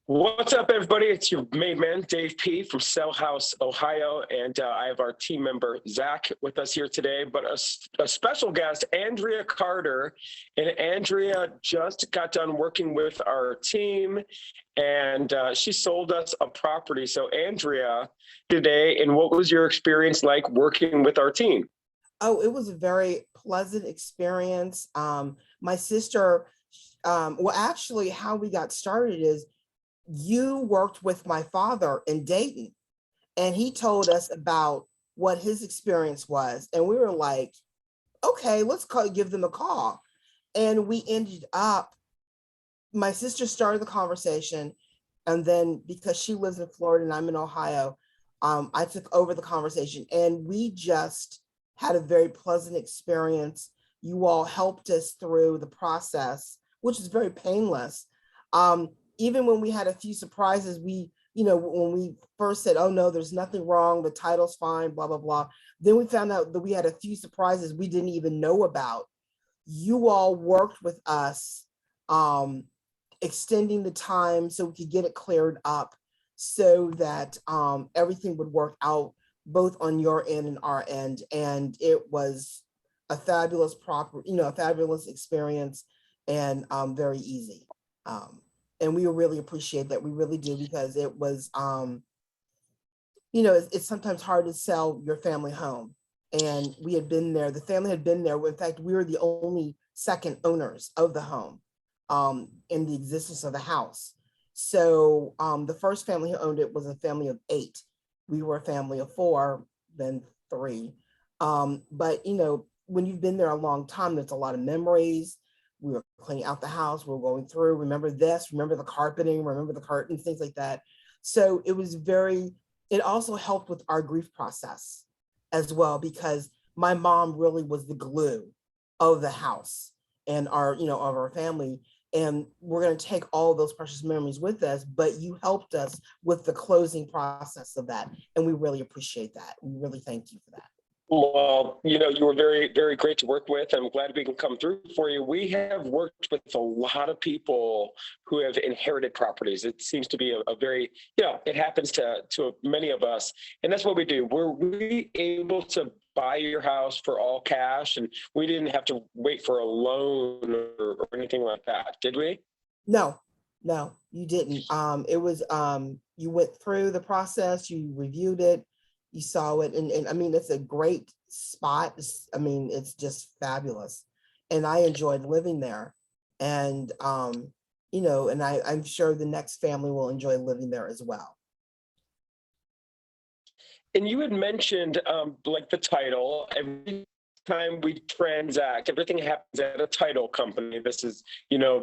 What's up, everybody? It's your main man, Dave P. from Cell House, Ohio, and I have our team member, Zach, with us here today, but a special guest, Andrea Carter. And Andrea just got done working with our team, and she sold us a property. So, Andrea, today, and what was your experience like working with our team? Oh, it was a very pleasant experience. My sister, well, actually, how we got started is you worked with my father in Dayton, and he told us about what his experience was. And we were like, okay, give them a call. And we ended up, my sister started the conversation. And then because she lives in Florida and I'm in Ohio, I took over the conversation and we just had a very pleasant experience. You all helped us through the process, which is very painless. Even when we had a few surprises, when we first said, oh no, there's nothing wrong, the title's fine, blah, blah, blah. Then we found out that we had a few surprises we didn't even know about. You all worked with us, extending the time so we could get it cleared up so that everything would work out both on your end and our end. And it was a fabulous experience and very easy. And we really appreciate that. We really do, because it was, it's sometimes hard to sell your family home. And we had been there, the family had been there. In fact, we were the only second owners of the home in the existence of the house. So the first family who owned it was a family of 8. We were a family of 4, then 3. But when you've been there a long time, there's a lot of memories. We were cleaning out the house, we were going through, remember this, remember the carpeting, remember the curtains, things like that. So it also helped with our grief process as well, because my mom really was the glue of the house and of our family. And we're going to take all those precious memories with us, but you helped us with the closing process of that. And we really appreciate that. We really thank you for that. Well, you were very, very great to work with. I'm glad we can come through for you. We have worked with a lot of people who have inherited properties. It seems to be a very, it happens to many of us. And that's what we do. Were we able to buy your house for all cash, and we didn't have to wait for a loan or anything like that, did we? No, you didn't. It was, you went through the process, you reviewed it, you saw it, and I mean, it's a great spot. It's just fabulous. And I enjoyed living there. And, and I'm sure the next family will enjoy living there as well. And you had mentioned like the title. Every time we transact, everything happens at a title company. This is,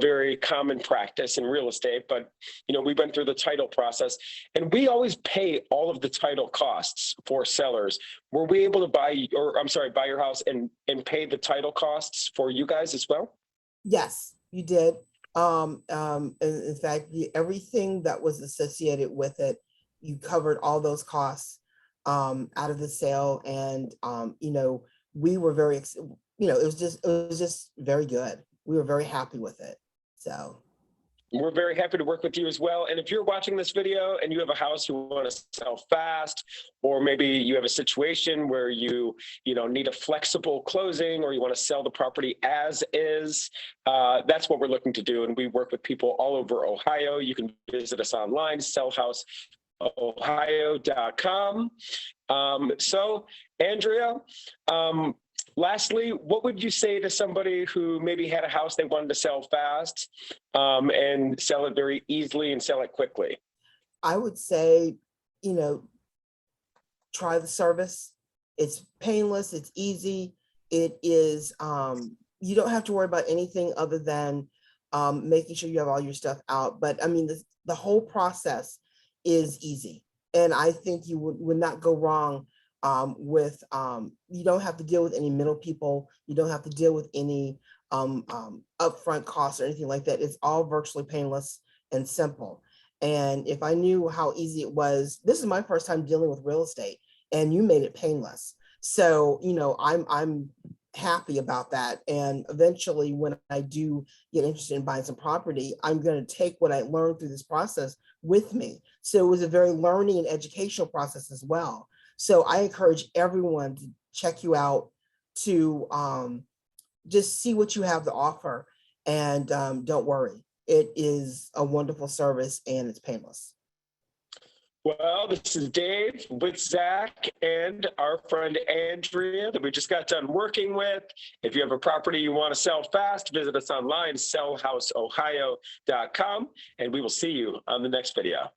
very common practice in real estate, but, we went through the title process and we always pay all of the title costs for sellers. Were we able to buy your house and pay the title costs for you guys as well? Yes, you did. In fact, everything that was associated with it, you covered all those costs out of the sale. And, we were it was just very good. We were very happy with it. So we're very happy to work with you as well. And if you're watching this video and you have a house you want to sell fast, or maybe you have a situation where you need a flexible closing, or you want to sell the property as is, that's what we're looking to do. And we work with people all over Ohio. You can visit us online, sellhouseohio.com. So, Andrea, lastly, what would you say to somebody who maybe had a house they wanted to sell fast and sell it very easily and sell it quickly? I would say, try the service. It's painless, it's easy. It is, you don't have to worry about anything other than making sure you have all your stuff out. But I mean, the whole process is easy. And I think you would not go wrong with, you don't have to deal with any middle people. You don't have to deal with any upfront costs or anything like that. It's all virtually painless and simple. And if I knew how easy it was, this is my first time dealing with real estate, and you made it painless. So, I'm happy about that. And eventually, when I do get interested in buying some property, I'm going to take what I learned through this process with me. So it was a very learning and educational process as well. So I encourage everyone to check you out, to just see what you have to offer. And don't worry, it is a wonderful service and it's painless. Well, this is Dave with Zach and our friend Andrea that we just got done working with. If you have a property you want to sell fast, visit us online, sellhouseohio.com, and we will see you on the next video.